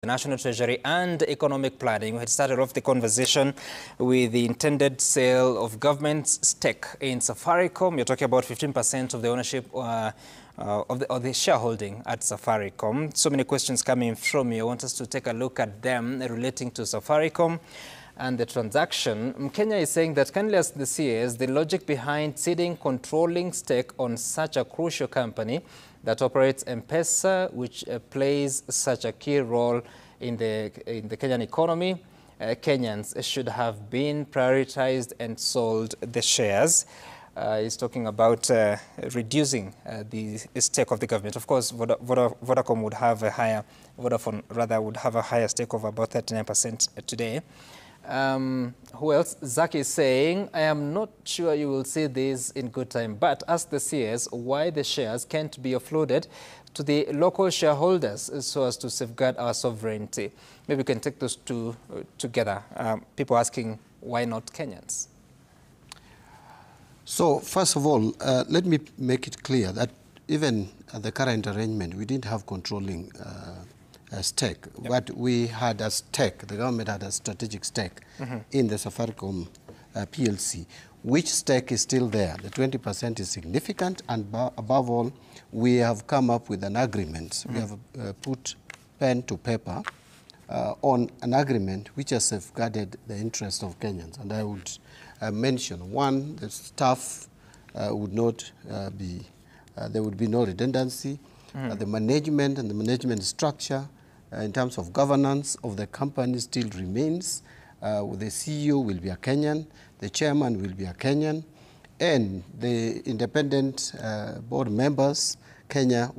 the National Treasury and Economic Planning. We had started off the conversation with the intended sale of government's stake in Safaricom. You're talking about 15% of the ownership of the shareholding at Safaricom. So many questions coming from you. I want us to take a look at them relating to Safaricom and the transaction. Kenya is saying that, kindly ask the CS, the logic behind ceding controlling stake on such a crucial company that operates M-Pesa, which plays such a key role in the Kenyan economy. Kenyans should have been prioritized and sold the shares. He's talking about reducing the stake of the government. Of course, Vodacom would have a higher, Vodafone rather would have a higher stake of about 39% today. Who else? Zaki is saying, I am not sure you will see this in good time, but ask the CS why the shares can't be offloaded to the local shareholders so as to safeguard our sovereignty. Maybe we can take those two together. People asking, why not Kenyans? So, first of all, let me make it clear that even at the current arrangement, we didn't have controlling stake. Yep. But we had a stake, the government had a strategic stake in the Safaricom PLC, which stake is still there. The 20% is significant, and above all, we have come up with an agreement. We have put pen to paper on an agreement which has safeguarded the interest of Kenyans. And I would mention, one, the staff would not be, there would be no redundancy. The management and the management structure in terms of governance of the company still remains. The CEO will be a Kenyan, the chairman will be a Kenyan, and the independent board members, Kenya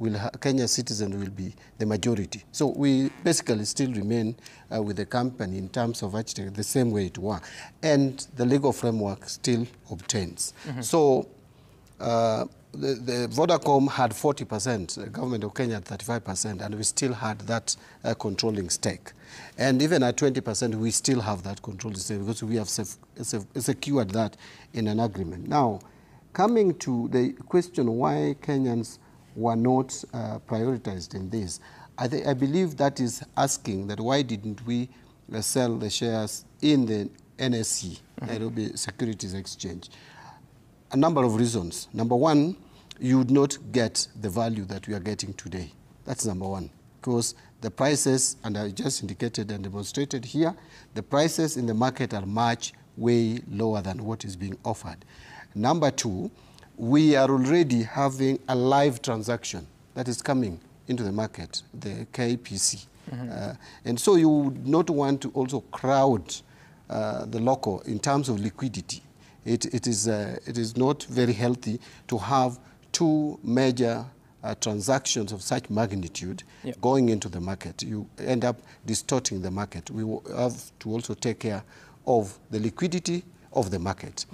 citizens will be the majority. So we basically still remain with the company in terms of actually the same way it was. And the legal framework still obtains. So the Vodacom had 40%, the government of Kenya had 35%, and we still had that controlling stake. And even at 20%, we still have that controlling stake because we have secured that in an agreement. Now, coming to the question why Kenyans were not prioritized in this, I believe that is asking that why didn't we sell the shares in the NSE, Nairobi Securities Exchange. A number of reasons. Number one, you would not get the value that we are getting today. That's number one. Because the prices, and I just indicated and demonstrated here, the prices in the market are much way lower than what is being offered. Number two, we are already having a live transaction that is coming into the market, the KPC. And so you would not want to also crowd the local in terms of liquidity. It is not very healthy to have two major transactions of such magnitude going into the market. You end up distorting the market. We will have to also take care of the liquidity of the market.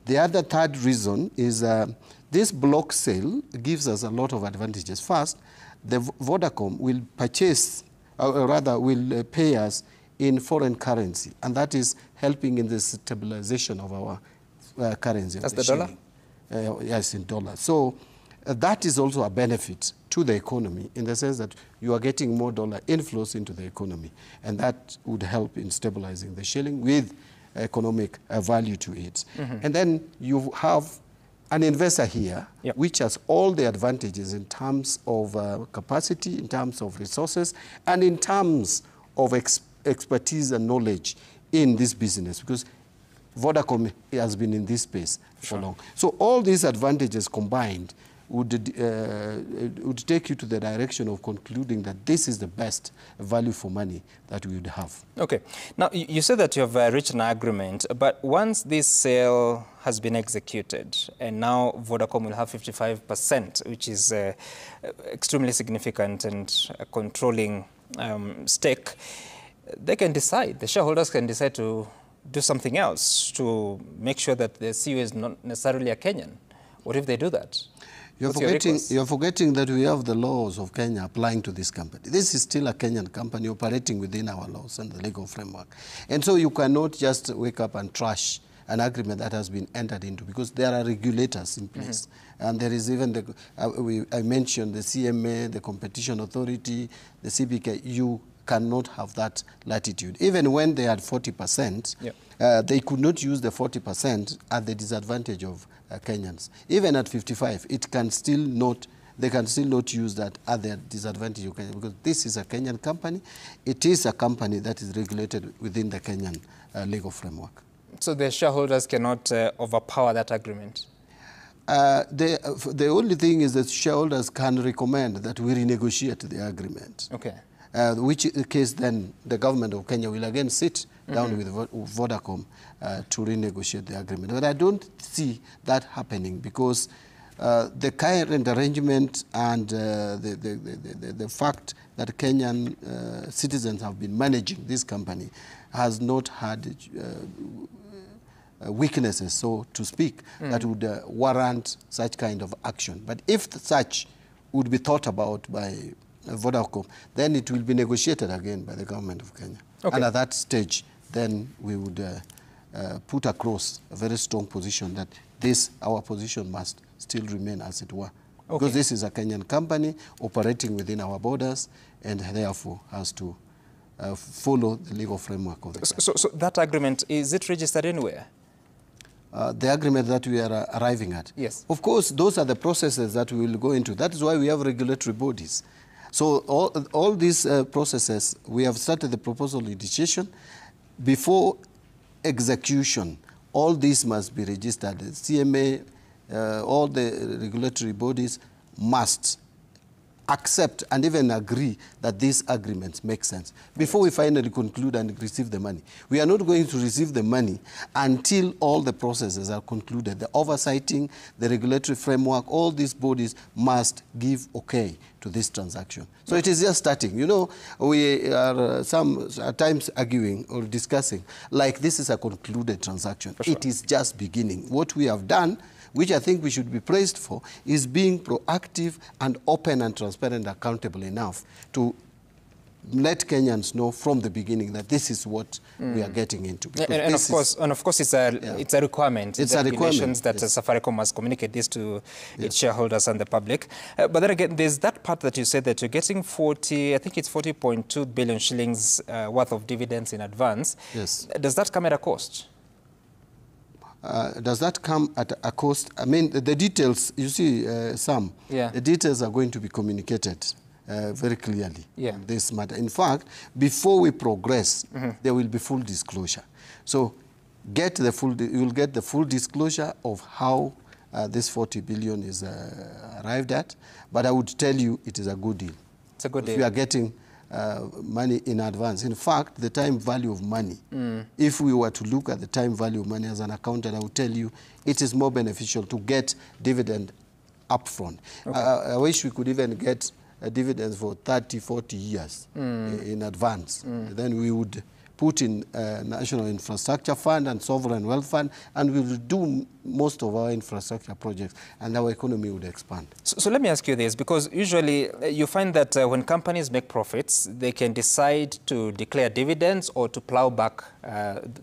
The other third reason is this block sale gives us a lot of advantages. First, the Vodacom will purchase, or rather will pay us in foreign currency, and that is helping in the stabilization of our currency. That's the dollar? Yes, in dollars. So that is also a benefit to the economy in the sense that you are getting more dollar inflows into the economy, and that would help in stabilizing the shilling with economic value to it. And then you have an investor here which has all the advantages in terms of capacity, in terms of resources, and in terms of expertise and knowledge in this business, because Vodacom has been in this space for long. So all these advantages combined would take you to the direction of concluding that this is the best value for money that we would have. Okay. Now, you said that you have reached an agreement, but once this sale has been executed, and now Vodacom will have 55%, which is extremely significant and a controlling stake, they can decide, the shareholders can decide to do something else to make sure that the CEO is not necessarily a Kenyan. What if they do that? You're forgetting that we have the laws of Kenya applying to this company. This is still a Kenyan company operating within our laws and the legal framework. And so you cannot just wake up and trash an agreement that has been entered into, because there are regulators in place. And there is even, the, I mentioned the CMA, the Competition Authority, the CBK. You cannot have that latitude. Even when they had 40%, they could not use the 40% at the disadvantage of Kenyans. Even at 55, it can still not, they can still not use that at their disadvantage of Kenya, because this is a Kenyan company. It is a company that is regulated within the Kenyan legal framework. So the shareholders cannot overpower that agreement? The only thing is that shareholders can recommend that we renegotiate the agreement. Okay. Which case then the government of Kenya will again sit down with Vodacom to renegotiate the agreement. But I don't see that happening, because the current arrangement and the fact that Kenyan citizens have been managing this company has not had weaknesses, so to speak, that would warrant such kind of action. But if such would be thought about by Vodacom, then it will be negotiated again by the government of Kenya. Okay. And at that stage, then we would put across a very strong position that our position must still remain as it were. Okay. Because this is a Kenyan company operating within our borders, and therefore has to follow the legal framework of the country. So that agreement, is it registered anywhere? The agreement that we are arriving at. Yes. Of course, those are the processes that we will go into. That is why we have regulatory bodies. So all these processes, we have started the proposal initiation. Before execution, all these must be registered. The CMA, all the regulatory bodies must accept and even agree that these agreements make sense before we finally conclude and receive the money. We are not going to receive the money until all the processes are concluded. The oversighting, the regulatory framework, all these bodies must give okay to this transaction. So it is just starting. You know, we are at times arguing or discussing like this is a concluded transaction. Sure. It is just beginning. What we have done, which I think we should be praised for, is being proactive and open and transparent, accountable enough to let Kenyans know from the beginning that this is what we are getting into. And of course, it's a requirement. It's a requirement that Safaricom must communicate this to its shareholders and the public. But then again, there's that part that you said that you're getting I think it's 40.2 billion shillings worth of dividends in advance. Yes. Does that come at a cost? Does that come at a cost? I mean, the details, you see, the details are going to be communicated very clearly on this matter. In fact, before we progress, there will be full disclosure. So you will get the full disclosure of how this 40 billion is arrived at. But I would tell you it is a good deal. It's a good deal. We are getting money in advance. In fact, the time value of money, if we were to look at the time value of money as an accountant, I would tell you it is more beneficial to get dividend upfront. Okay. I wish we could even get dividends for 30, 40 years in advance. Then we would put in National Infrastructure Fund and Sovereign Wealth Fund, and we will do most of our infrastructure projects, and our economy would expand. So let me ask you this, because usually you find that when companies make profits, they can decide to declare dividends or to plow back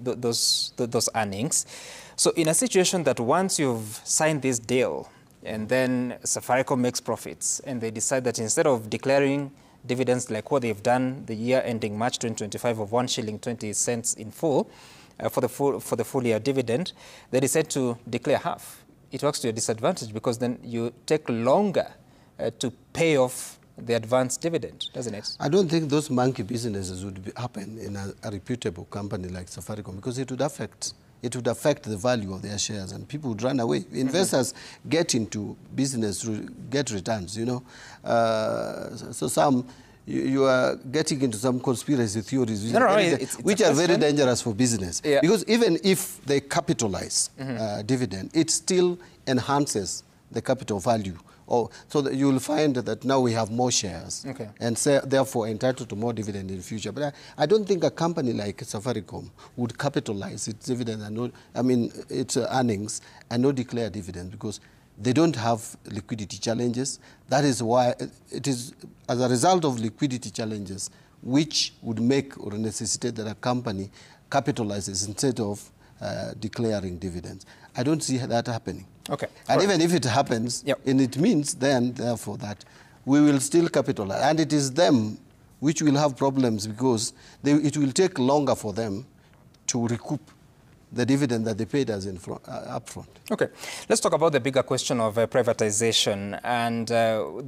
those earnings. So in a situation that once you've signed this deal, and then Safaricom makes profits, and they decide that instead of declaring dividends like what they've done the year ending March 2025 of 1 shilling 20 cents in full, for the full year dividend, they decide to declare half. It works to your disadvantage, because then you take longer to pay off the advanced dividend, doesn't it? I don't think those monkey businesses would happen in a reputable company like Safaricom, because it would affect the value of their shares, and people would run away. Investors get into business to get returns, you know. So you are getting into some conspiracy theories which are very dangerous for business. Yeah. Because even if they capitalize dividend, it still enhances the capital value. So that you will find that now we have more shares, and therefore entitled to more dividend in the future. But I don't think a company like Safaricom would capitalize its dividend and its earnings and not declare dividends, because they don't have liquidity challenges. That is why it is as a result of liquidity challenges which would make or necessitate that a company capitalizes instead of declaring dividends. I don't see that happening. Okay. And even if it happens, and it means then, therefore, that we will still capitalize. And it is them which will have problems because it will take longer for them to recoup the dividend that they paid us upfront. Okay, let's talk about the bigger question of privatization. And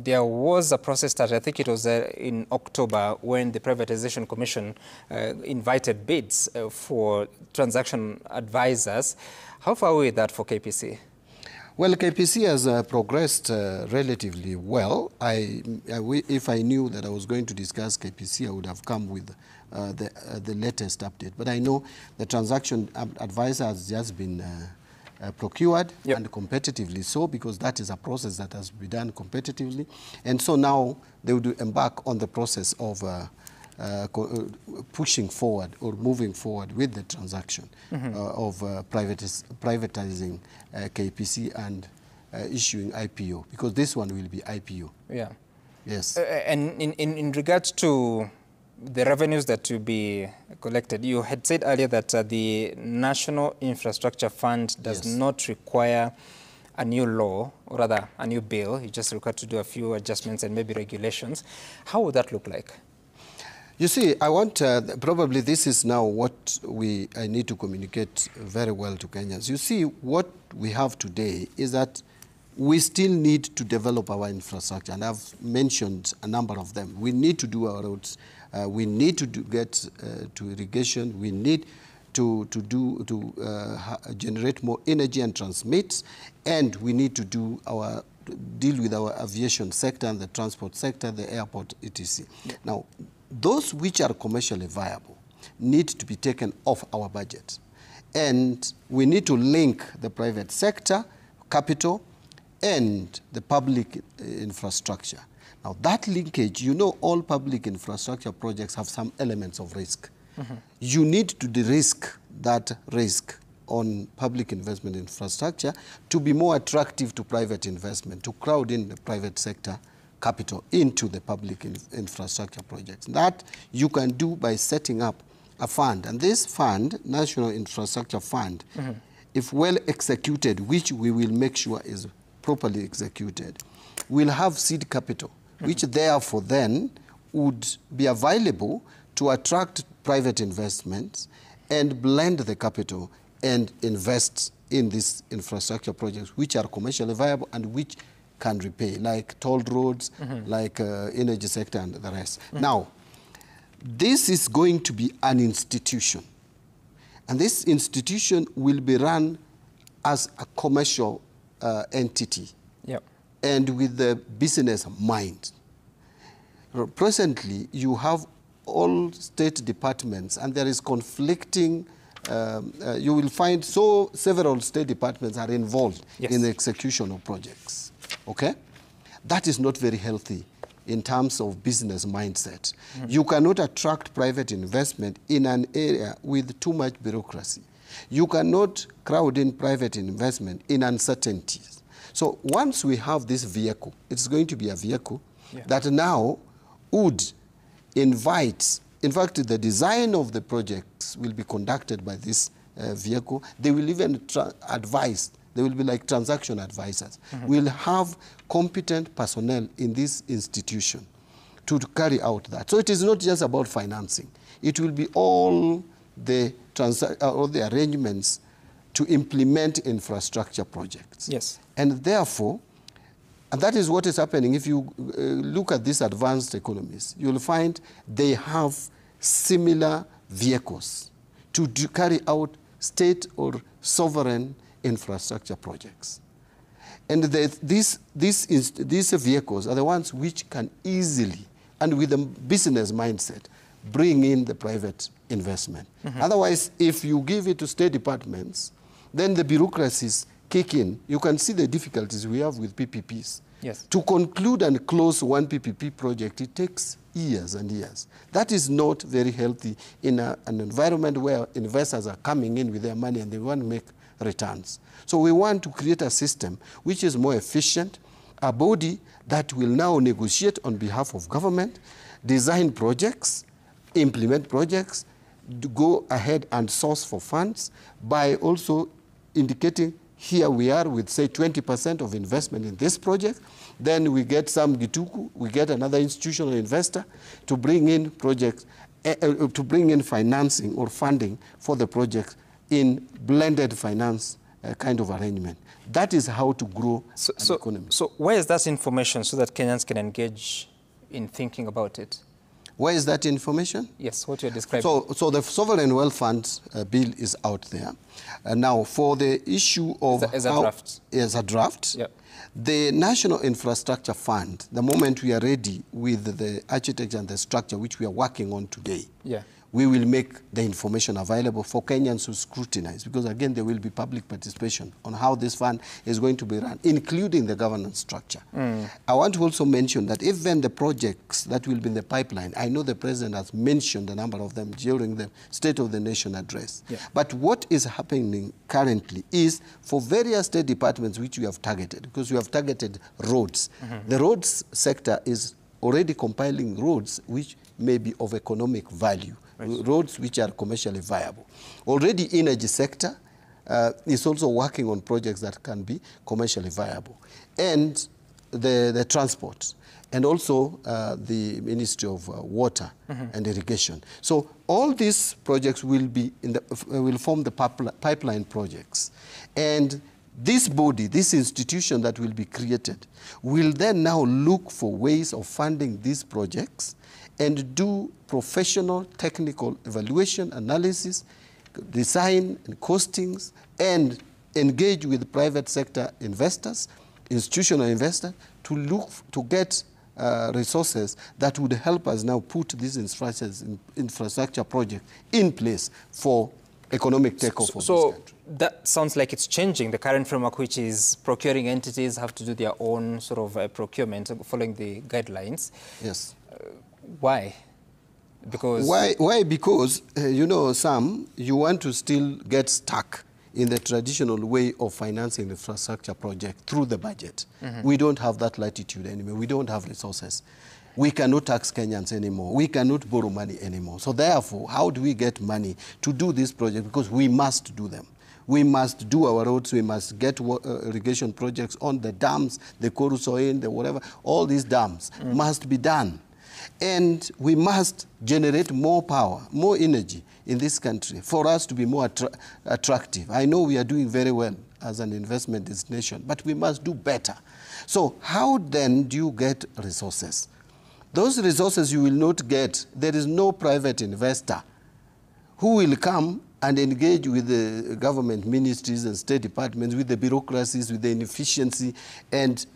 there was a process that I think it was in October when the Privatization Commission invited bids for transaction advisors. How far away is that for KPC? Well, KPC has progressed relatively well. If I knew that I was going to discuss KPC, I would have come with the latest update. But I know the transaction advisor has just been procured, and competitively so, because that is a process that has been done competitively. And so now they would embark on the process of pushing forward or moving forward with the transaction of privatizing KPC and issuing IPO, because this one will be IPO. Yeah. Yes. And in regards to the revenues that will be collected, you had said earlier that the National Infrastructure Fund does not require a new law, or rather a new bill. You just require to do a few adjustments and maybe regulations. How would that look like? You see, I want, probably this is now what I need to communicate very well to Kenyans. You see, what we have today is that we still need to develop our infrastructure, and I've mentioned a number of them. We need to do our roads. We need to get to irrigation. We need to generate more energy and transmit, and we need to deal with our aviation sector and the transport sector, the airport, etc. Now, those which are commercially viable need to be taken off our budget. And we need to link the private sector, capital, and the public infrastructure. Now, that linkage, you know, all public infrastructure projects have some elements of risk. You need to de-risk that risk on public investment infrastructure to be more attractive to private investment, to crowd in the private sector capital into the public infrastructure projects. That you can do by setting up a fund. And this fund, National Infrastructure Fund, if well executed, which we will make sure is properly executed, will have seed capital, which therefore then would be available to attract private investments and blend the capital and invest in these infrastructure projects, which are commercially viable and which can repay, like toll roads, like energy sector and the rest. Now, this is going to be an institution. And this institution will be run as a commercial entity and with the business mind. Presently, you have all state departments, and there is conflicting. You will find several state departments are involved in the execution of projects. Okay? That is not very healthy in terms of business mindset. You cannot attract private investment in an area with too much bureaucracy. You cannot crowd in private investment in uncertainties. So once we have this vehicle, it's going to be a vehicle that now would invite, in fact, the design of the projects will be conducted by this vehicle. They will even advise. They will be like transaction advisors. We'll have competent personnel in this institution to carry out that. So it is not just about financing. It will be all the arrangements to implement infrastructure projects. Yes. And therefore, and that is what is happening. If you look at these advanced economies, you'll find they have similar vehicles to carry out state or sovereign infrastructure projects. And these vehicles are the ones which can easily, and with a business mindset, bring in the private investment. Otherwise, if you give it to state departments, then the bureaucracies kick in. You can see the difficulties we have with PPPs. Yes. To conclude and close one PPP project, it takes years and years. That is not very healthy in an environment where investors are coming in with their money and they want to make returns. So we want to create a system which is more efficient, a body that will now negotiate on behalf of government, design projects, implement projects, go ahead and source for funds by also indicating, here we are with, say, 20% of investment in this project. Then we get some Gituku, we get another institutional investor to bring in projects, to bring in financing or funding for the project in blended finance kind of arrangement. That is how to grow an economy. So where is that information so that Kenyans can engage in thinking about it? Where is that information? Yes, what you're describing. So the Sovereign Wealth Fund bill is out there. Now, for the issue of... As a draft. As a draft. Yep. The National Infrastructure Fund, the moment we are ready with the architecture and the structure which we are working on today, we will make the information available for Kenyans to scrutinize, because again, there will be public participation on how this fund is going to be run, including the governance structure. I want to also mention that even the projects that will be in the pipeline, I know the President has mentioned a number of them during the State of the Nation address. But what is happening currently is for various state departments which we have targeted, because we have targeted roads. The roads sector is already compiling roads which may be of economic value, roads which are commercially viable. Already energy sector is also working on projects that can be commercially viable. And the transport, and also the Ministry of Water and Irrigation. So all these projects will be will form the pipeline projects. And this body, this institution that will be created, will then now look for ways of funding these projects and do professional technical evaluation, analysis, design and costings, and engage with private sector investors, institutional investors, to look to get resources that would help us now put these infrastructure projects in place for economic takeoff of this country. That sounds like it's changing. The current framework, which is procuring entities have to do their own sort of procurement following the guidelines. Yes. Why? Because... Why? Because, you know, Sam, you want to still get stuck in the traditional way of financing the infrastructure project through the budget. We don't have that latitude anymore. We don't have resources. We cannot tax Kenyans anymore. We cannot borrow money anymore. So therefore, how do we get money to do this project? Because we must do them. We must do our roads. We must get irrigation projects on the dams, the Korusoin, the whatever. All these dams must be done. And we must generate more power, more energy in this country for us to be more attractive. I know we are doing very well as an investment destination, but we must do better. So how then do you get resources? Those resources you will not get. There is no private investor who will come and engage with the government ministries and state departments, with the bureaucracies, with the inefficiency, and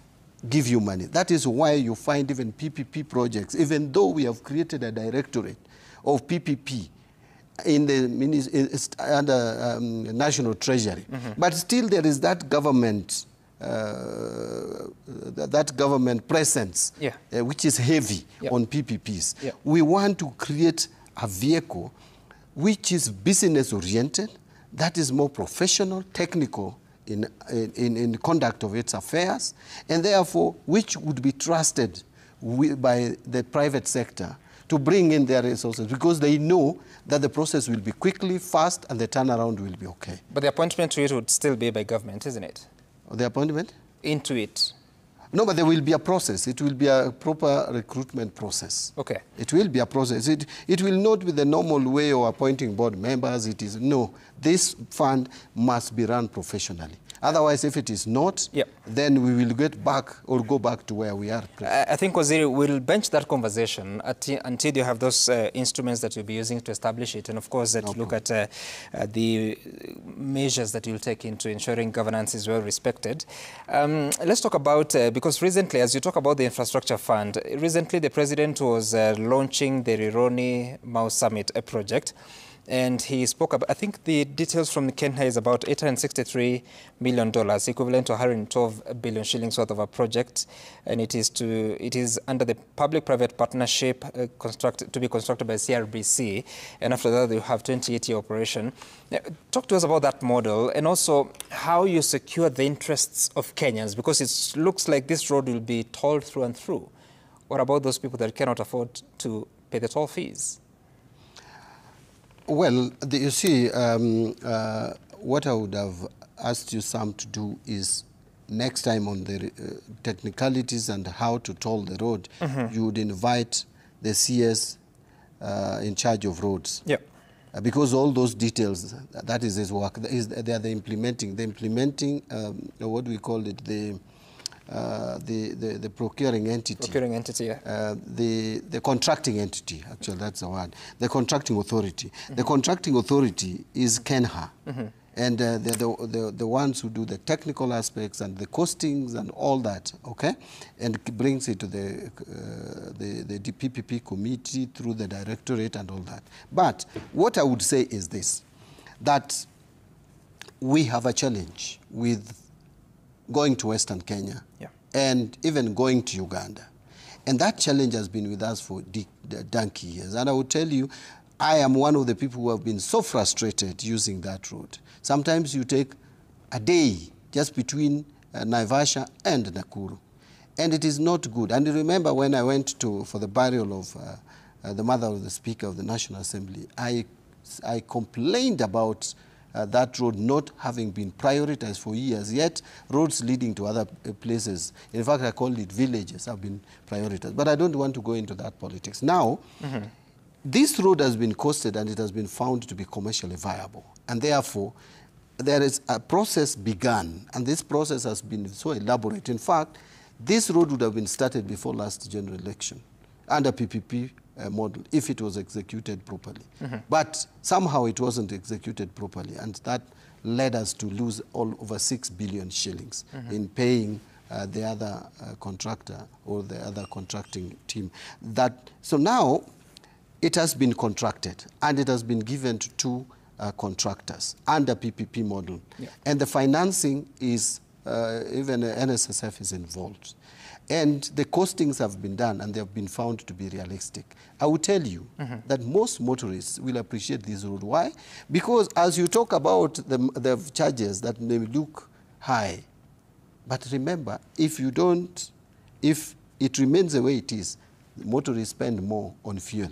give you money. That is why you find even PPP projects, even though we have created a directorate of PPP in the under National Treasury, but still there is that government presence, which is heavy on PPPs. We want to create a vehicle which is business-oriented, that is more professional, technical in conduct of its affairs, and therefore which would be trusted by the private sector to bring in their resources, because they know that the process will be quickly, fast, and the turnaround will be okay. But the appointment to it would still be by government, isn't it? The appointment? Into it. No, but there will be a process. It will be a proper recruitment process. Okay. It will be a process. It will not be the normal way of appointing board members. It is, no, this fund must be run professionally. Otherwise, if it is not, then we will get back or go back to where we are. I think, Waziri, we'll bench that conversation until you have those instruments that you'll be using to establish it, and of course, that you look at the measures that you'll take into ensuring governance is well respected. Let's talk about, because recently, as you talk about the infrastructure fund, recently the president was launching the Rironi Mau Summit project. And he spoke about, I think the details from Kenya is about $863 million, equivalent to 112 billion shillings worth of a project. And it is under the public-private partnership to be constructed by CRBC. And after that, you have 28-year operation. Talk to us about that model, and also how you secure the interests of Kenyans, because it looks like this road will be tolled through and through. What about those people that cannot afford to pay the toll fees? Well, you see, what I would have asked you, Sam, to do is next time on the technicalities and how to toll the road, you would invite the CS in charge of roads. Yep. Because all those details, that is his work. They are the implementing, what do we call it, the procuring entity. Procuring entity, yeah. The contracting entity, actually, that's the word. The contracting authority. The contracting authority is KENHA. And they're the ones who do the technical aspects and the costings and all that, okay? And brings it to the DPPP committee through the directorate and all that. But what I would say is this, that we have a challenge with going to Western Kenya and even going to Uganda. And that challenge has been with us for donkey years. And I will tell you, I am one of the people who have been so frustrated using that road. Sometimes you take a day just between Naivasha and Nakuru. And it is not good. And remember when I went for the burial of the mother of the Speaker of the National Assembly, I complained about that road not having been prioritized for years, yet roads leading to other places, in fact I call it villages, have been prioritized. But I don't want to go into that politics. Now, this road has been costed and it has been found to be commercially viable. And therefore, there is a process begun, and this process has been so elaborate. In fact, this road would have been started before last general election under PPP model if it was executed properly. But somehow it wasn't executed properly, and that led us to lose over 6 billion shillings in paying the other contractor or the other contracting team. So now it has been contracted and it has been given to two contractors under PPP model. And the financing is, even NSSF is involved. And the costings have been done and they have been found to be realistic. I will tell you that most motorists will appreciate this road. Why? Because as you talk about the charges that may look high, but remember, if it remains the way it is, motorists spend more on fuel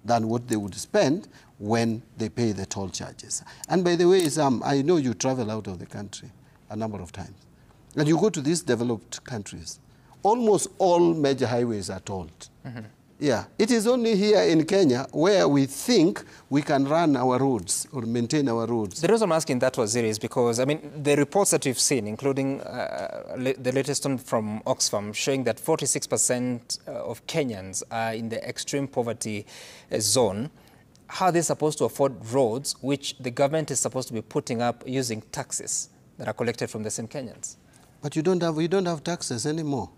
than what they would spend when they pay the toll charges. And by the way, Sam, I know you travel out of the country a number of times. And you go to these developed countries, almost all major highways are tolled. Yeah, it is only here in Kenya where we think we can run our roads or maintain our roads. The reason I'm asking that, Waziri, is because, I mean, the reports that you've seen, including the latest one from Oxfam, showing that 46% of Kenyans are in the extreme poverty zone. How are they supposed to afford roads which the government is supposed to be putting up using taxes that are collected from the same Kenyans? But we don't have taxes anymore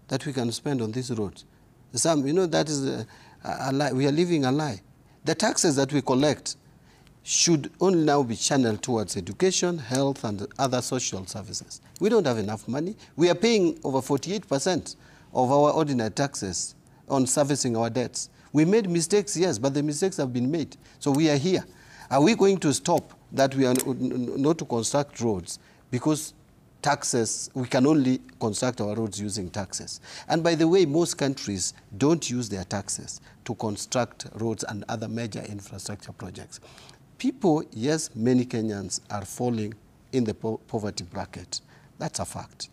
that we can spend on these roads. Some, you know, that is a lie. We are living a lie. The taxes that we collect should only now be channeled towards education, health, and other social services. We don't have enough money. We are paying over 48% of our ordinary taxes on servicing our debts. We made mistakes, yes, but the mistakes have been made. So we are here. Are we going to stop that we are not to construct roads because taxes, we can only construct our roads using taxes? And by the way, most countries don't use their taxes to construct roads and other major infrastructure projects. People, yes, many Kenyans are falling in the poverty bracket. That's a fact.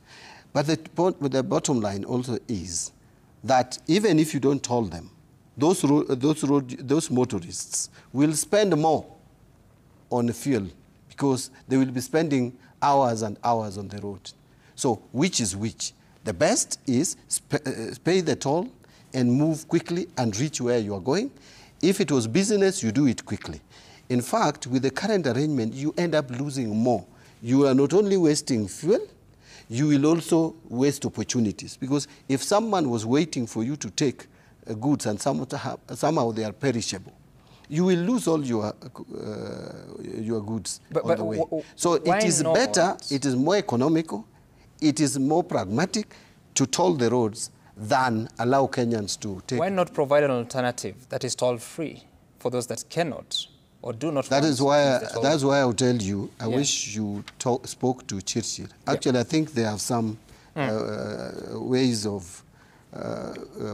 But the bottom line also is that even if you don't toll them, those motorists will spend more on fuel because they will be spending hours and hours on the road. So which is which? The best is pay the toll and move quickly and reach where you are going. If it was business, you do it quickly. In fact, with the current arrangement, you end up losing more. You are not only wasting fuel, you will also waste opportunities. Because if someone was waiting for you to take goods and somehow they are perishable, you will lose all your goods on the way. So it is better, it is more economical, it is more pragmatic to toll the roads than allow Kenyans to take. Why not provide an alternative that is toll-free for those that cannot or do not? That's why I will tell you, I wish you spoke to Chirchir. Actually, I think there are some ways of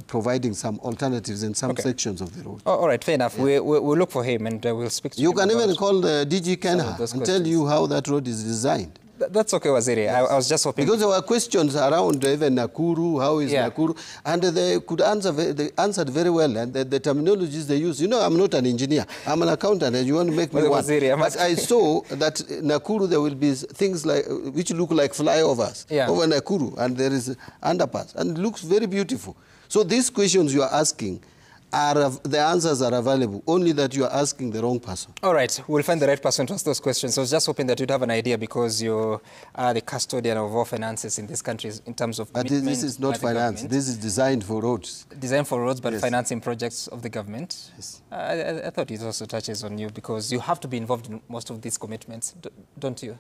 providing some alternatives in some sections of the road. Oh, all right, fair enough. Yeah. We'll look for him and we'll speak to him. You can even call the DG Kenha and tell you how that road is designed. That's okay, Waziri. Yes. I was just hoping. Because there were questions around even Nakuru, how is Nakuru, and they could answer, they answered very well, and the terminologies they use. You know, I'm not an engineer, I'm an accountant, and you want to make me one. Waziri, but I saw that Nakuru, there will be things like, which look like flyovers over Nakuru, and there is underpass, and it looks very beautiful. So these questions you are asking, the answers are available, only that you are asking the wrong person. All right, we'll find the right person to ask those questions. I was just hoping that you'd have an idea because you are the custodian of all finances in this country in terms of But this is not finance, this is designed for roads. Designed for roads, but financing projects of the government. Yes. I thought it also touches on you because you have to be involved in most of these commitments, don't you?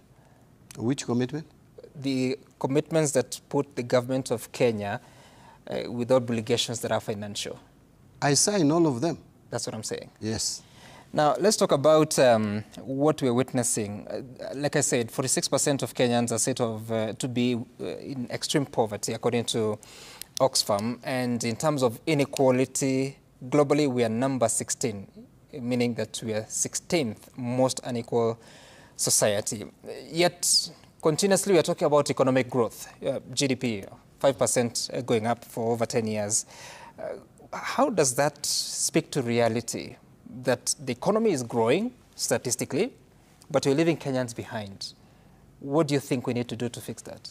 Which commitment? The commitments that put the government of Kenya with obligations that are financial. I sign all of them. That's what I'm saying. Yes. Now, let's talk about what we're witnessing. Like I said, 46% of Kenyans are said to be in extreme poverty, according to Oxfam. And in terms of inequality, globally, we are number 16, meaning that we are 16th most unequal society. Yet, continuously, we are talking about economic growth, GDP, 5% going up for over 10 years. How does that speak to reality, that the economy is growing statistically, but we're leaving Kenyans behind? What do you think we need to do to fix that?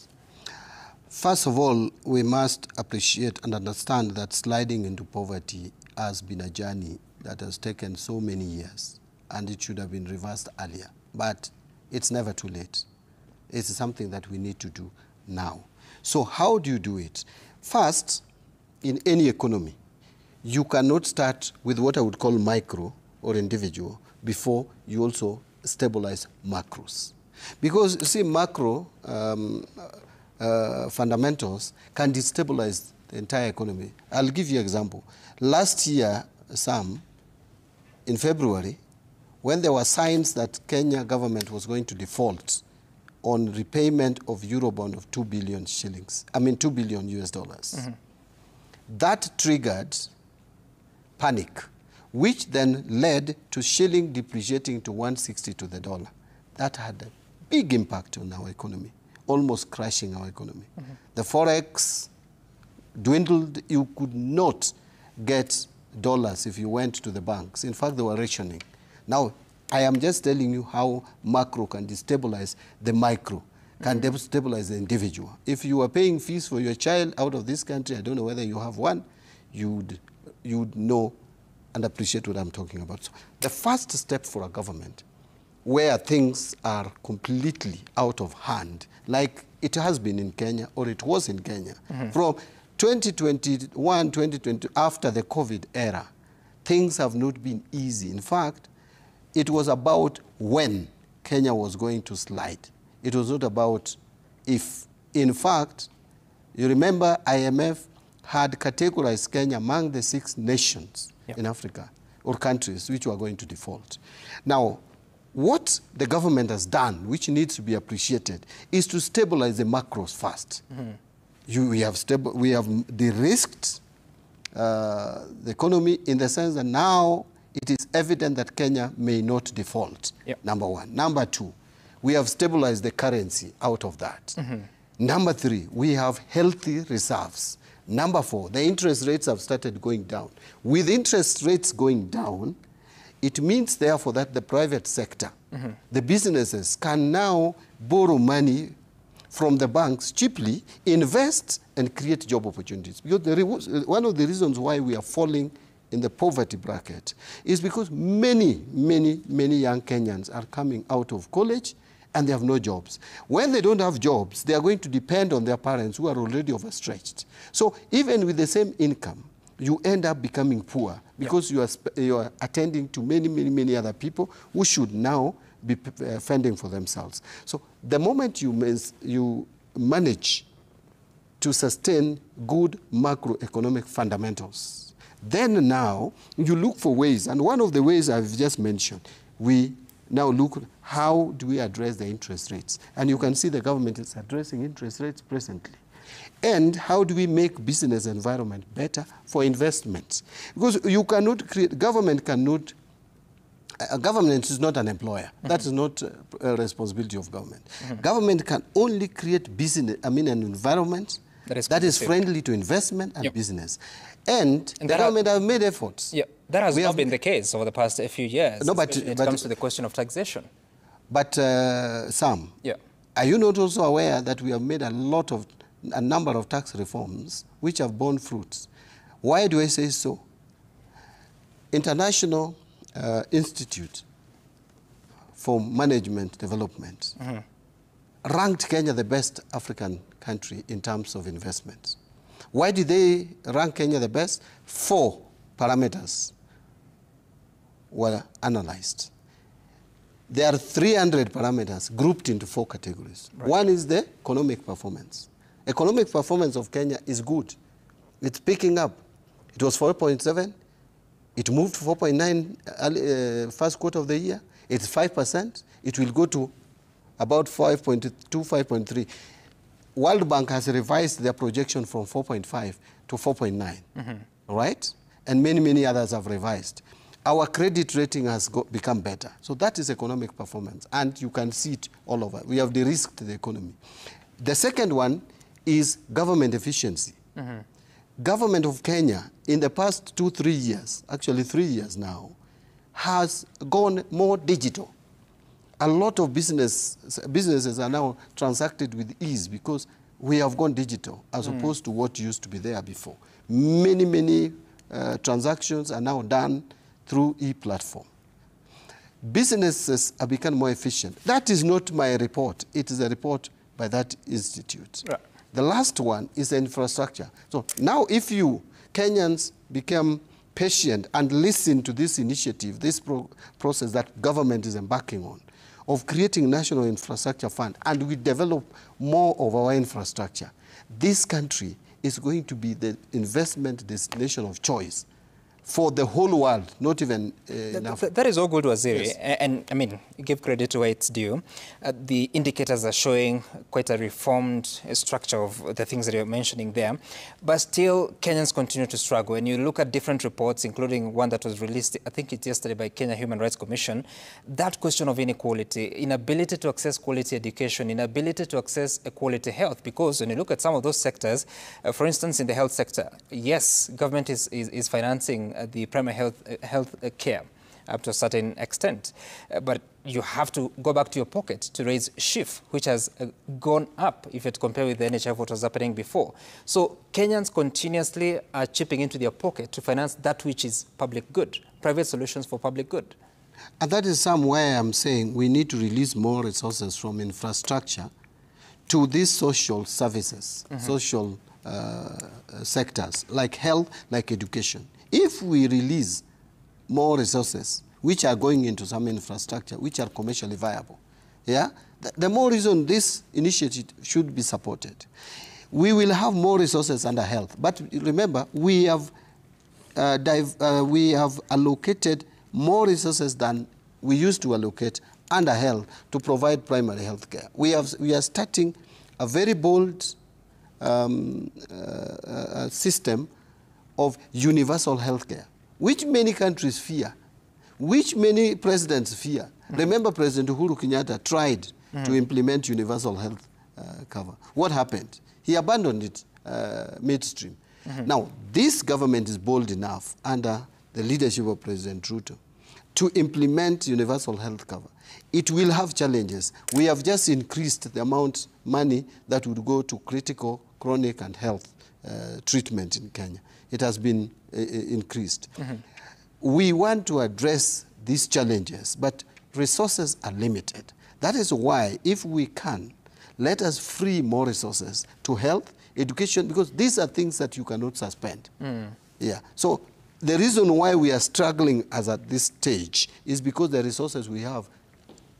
First of all, we must appreciate and understand that sliding into poverty has been a journey that has taken so many years, and it should have been reversed earlier. But it's never too late. It's something that we need to do now. So how do you do it? First, in any economy, you cannot start with what I would call micro or individual before you also stabilize macros. Because, you see, macro fundamentals can destabilize the entire economy. I'll give you an example. Last year, Sam, in February, when there were signs that Kenya government was going to default on repayment of Eurobond of 2 billion shillings, I mean 2 billion US dollars. Mm-hmm. That triggered panic, which then led to shilling depreciating to 160 to the dollar. That had a big impact on our economy, almost crashing our economy. Mm-hmm. The forex dwindled. You could not get dollars if you went to the banks. In fact, they were rationing. Now, I am just telling you how macro can destabilize the micro, can destabilize the individual. If you are paying fees for your child out of this country, I don't know whether you have one, you'd know and appreciate what I'm talking about. So the first step for a government where things are completely out of hand, like it has been in Kenya, or it was in Kenya, from 2021, 2020, after the COVID era, things have not been easy. In fact, it was about when Kenya was going to slide. It was not about if. In fact, you remember IMF had categorized Kenya among the 6 nations in Africa, or countries, which were going to default. Now, what the government has done, which needs to be appreciated, is to stabilize the macros first. Mm-hmm. We have de-risked the economy in the sense that now it is evident that Kenya may not default, number one. Number two, we have stabilized the currency out of that. Mm-hmm. Number three, we have healthy reserves. Number four, the interest rates have started going down. With interest rates going down, it means, therefore, that the private sector, the businesses, can now borrow money from the banks cheaply, invest, and create job opportunities. Because one of the reasons why we are falling in the poverty bracket is because many, many, many young Kenyans are coming out of college and they have no jobs. When they don't have jobs, they are going to depend on their parents who are already overstretched. So even with the same income, you end up becoming poor because you are attending to many, many, many other people who should now be fending for themselves. So the moment you manage to sustain good macroeconomic fundamentals, then now you look for ways, and one of the ways I've just mentioned, we now look how do we address the interest rates. And you can see the government is addressing interest rates presently. And how do we make business environment better for investments? Because you cannot create, government cannot, government is not an employer. That is not a responsibility of government. Government can only create business, an environment that is friendly to investment and business. And the government have made efforts. Yeah, that has not been the case over the past few years, no, but when it comes to the question of taxation. But Sam, are you not also aware that we have made a number of tax reforms which have borne fruits? Why do I say so? International Institute for Management Development ranked Kenya the best African country in terms of investments. Why did they rank Kenya the best? 4 parameters were analyzed. There are 300 parameters grouped into 4 categories. Right. One is the economic performance. Economic performance of Kenya is good. It's picking up. It was 4.7. It moved to 4.9 first quarter of the year. It's 5%. It will go to about 5.2, 5.3. World Bank has revised their projection from 4.5 to 4.9, right? And many, many others have revised. Our credit rating has become better. So that is economic performance, and you can see it all over. We have de-risked the economy. The second one is government efficiency. Government of Kenya, in the past 2-3 years, actually 3 years now, has gone more digital. A lot of businesses are now transacted with ease because we have gone digital as opposed to what used to be there before. Many, many transactions are now done through e-platform. Businesses have become more efficient. That is not my report. It is a report by that institute. Right. The last one is the infrastructure. So now if you Kenyans become patient and listen to this initiative, this process that government is embarking on, of creating national infrastructure fund, and we develop more of our infrastructure, this country is going to be the investment destination of choice for the whole world, not even enough. That is all good, Waziri. Yes. And I mean, give credit to where it's due. The indicators are showing quite a reformed structure of the things that you're mentioning there. But still, Kenyans continue to struggle. When you look at different reports, including one that was released, I think it's yesterday by Kenya Human Rights Commission, that question of inequality, inability to access quality education, inability to access quality health, because when you look at some of those sectors, for instance, in the health sector, yes, government is financing the primary health care up to a certain extent. But you have to go back to your pocket to raise SHIF, which has gone up if you compare with the NHIF, what was happening before. So Kenyans continuously are chipping into their pocket to finance that which is public good, private solutions for public good. And that is somewhere I'm saying we need to release more resources from infrastructure to these social services, social sectors, like health, like education. If we release more resources which are going into some infrastructure, which are commercially viable, the more reason this initiative should be supported. We will have more resources under health. But remember, we have allocated more resources than we used to allocate under health to provide primary health care. We are starting a very bold system of universal health care, which many countries fear, which many presidents fear. Remember, President Uhuru Kenyatta tried to implement universal health cover. What happened? He abandoned it midstream. Now, this government is bold enough under the leadership of President Ruto to implement universal health cover. It will have challenges. We have just increased the amount of money that would go to critical, chronic, and health treatment in Kenya. It has been increased. We want to address these challenges, but resources are limited. That is why, if we can, let us free more resources to health, education, because these are things that you cannot suspend. So the reason why we are struggling as at this stage is because the resources we have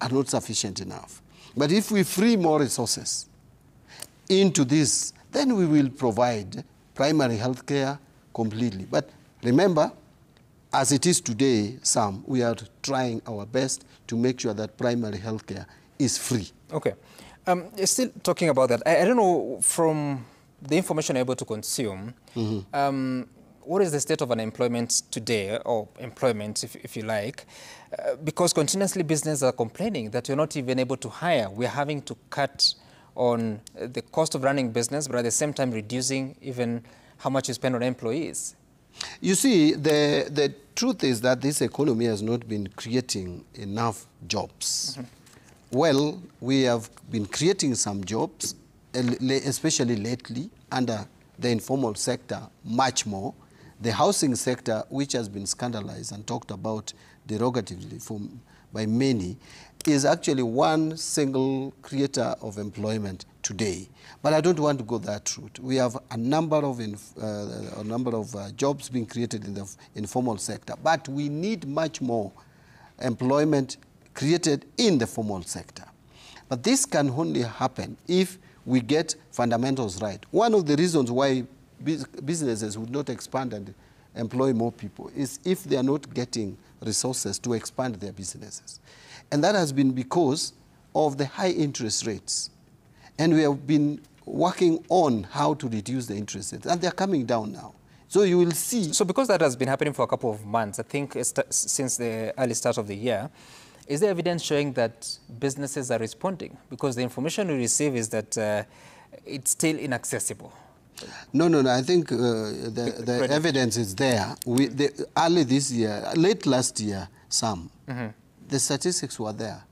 are not sufficient enough. But if we free more resources into this, then we will provide primary health care completely. But remember, as it is today, Sam, we are trying our best to make sure that primary health care is free. Okay. Still talking about that, I don't know, from the information you're able to consume, what is the state of unemployment today, or employment, if you like? Because continuously businesses are complaining that you're not even able to hire. We're having to cut on the cost of running business, but at the same time reducing even how much you spend on employees. You see, the truth is that this economy has not been creating enough jobs. Well, we have been creating some jobs, especially lately, under the informal sector, much more. The housing sector, which has been scandalized and talked about derogatively by many, is actually one single creator of employment today. But I don't want to go that route. We have a number of jobs being created in the informal sector, but we need much more employment created in the formal sector. But this can only happen if we get fundamentals right. One of the reasons why businesses would not expand and employ more people is if they are not getting resources to expand their businesses. And that has been because of the high interest rates. And we have been working on how to reduce the interest rates, and they're coming down now. So you will see. So because that has been happening for a couple of months, I think since the early start of the year, is there evidence showing that businesses are responding? Because the information we receive is that it's still inaccessible. No. I think the evidence is there. Early this year, late last year, the statistics were there.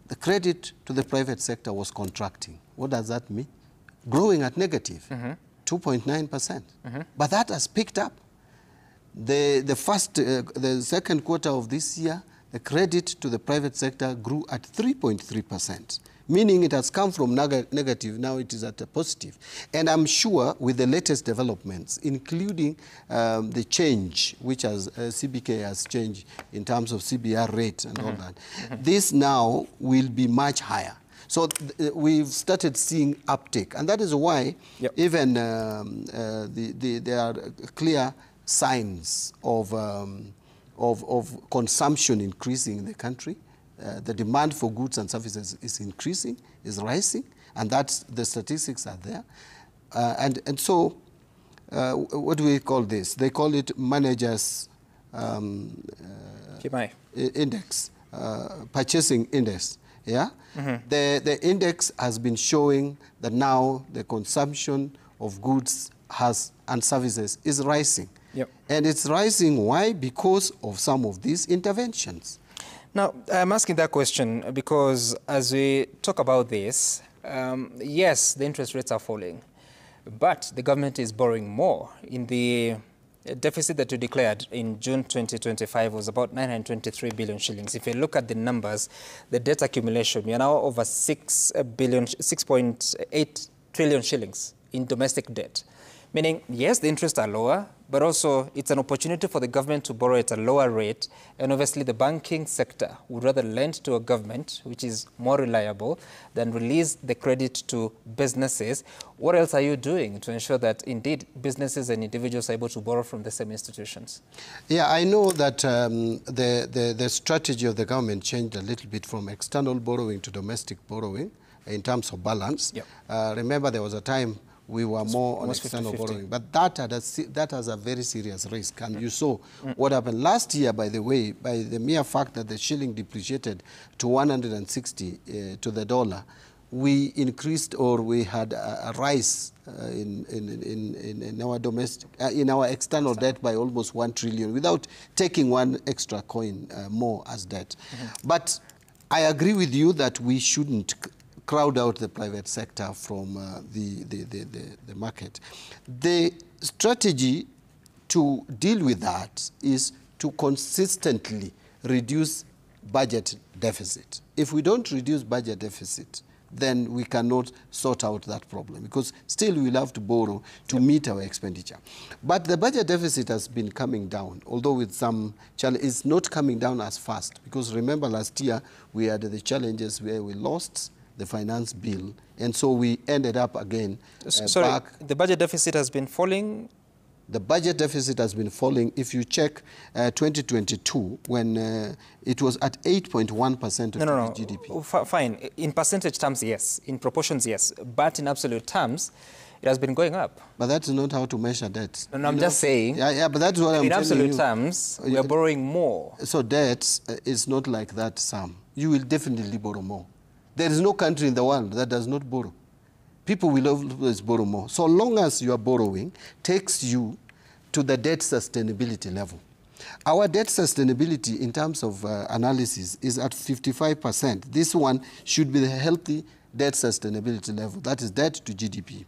The credit to the private sector was contracting. What does that mean? Growing at negative, 2.9%. But that has picked up. The second quarter of this year, the credit to the private sector grew at 3.3%, meaning it has come from negative, now it is at a positive. And I'm sure with the latest developments, including the change, which CBK has changed in terms of CBR rate and all that, this now will be much higher. So we've started seeing uptake, and that is why even there are clear signs of consumption increasing in the country. The demand for goods and services is increasing, is rising, and that's the statistics are there. And so, what do we call this? They call it managers' PMI index, purchasing index. Yeah, the index has been showing that now the consumption of goods and services is rising. And it's rising, why? Because of some of these interventions. Now, I'm asking that question because as we talk about this, yes, the interest rates are falling, but the government is borrowing more. In the deficit that you declared in June 2025 was about 923 billion shillings. If you look at the numbers, the debt accumulation, we are now over 6.8 trillion shillings in domestic debt. Meaning, yes, the interests are lower, but also it's an opportunity for the government to borrow at a lower rate. And obviously, the banking sector would rather lend to a government, which is more reliable, than release the credit to businesses. What else are you doing to ensure that, indeed, businesses and individuals are able to borrow from the same institutions? Yeah, I know that the strategy of the government changed a little bit from external borrowing to domestic borrowing in terms of balance. Remember, there was a time we were more on external borrowing. But that has a very serious risk. And you saw what happened last year, by the way, by the mere fact that the shilling depreciated to 160 to the dollar, we increased, or we had a rise in our domestic, in our external debt by almost 1 trillion without taking one extra coin more as debt. But I agree with you that we shouldn't crowd out the private sector from the market. The strategy to deal with that is to consistently reduce budget deficit. If we don't reduce budget deficit, then we cannot sort out that problem, because still we'll have to borrow to meet our expenditure. But the budget deficit has been coming down, although with some challenge. It's not coming down as fast, because remember last year we had the challenges where we lost the finance bill, and so we ended up again Sorry, the budget deficit has been falling? The budget deficit has been falling. If you check 2022, when it was at 8.1% of GDP. Fine. In percentage terms, yes. In proportions, yes. But in absolute terms, it has been going up. But that's not how to measure debt. And I'm just saying, yeah, but that's what I'm telling you. in absolute terms, we are borrowing more. So debt is not like that, Sam. You will definitely borrow more. There is no country in the world that does not borrow. People will always borrow more. So long as you are borrowing, takes you to the debt sustainability level. Our debt sustainability in terms of analysis is at 55%. This one should be the healthy debt sustainability level. That is debt to GDP.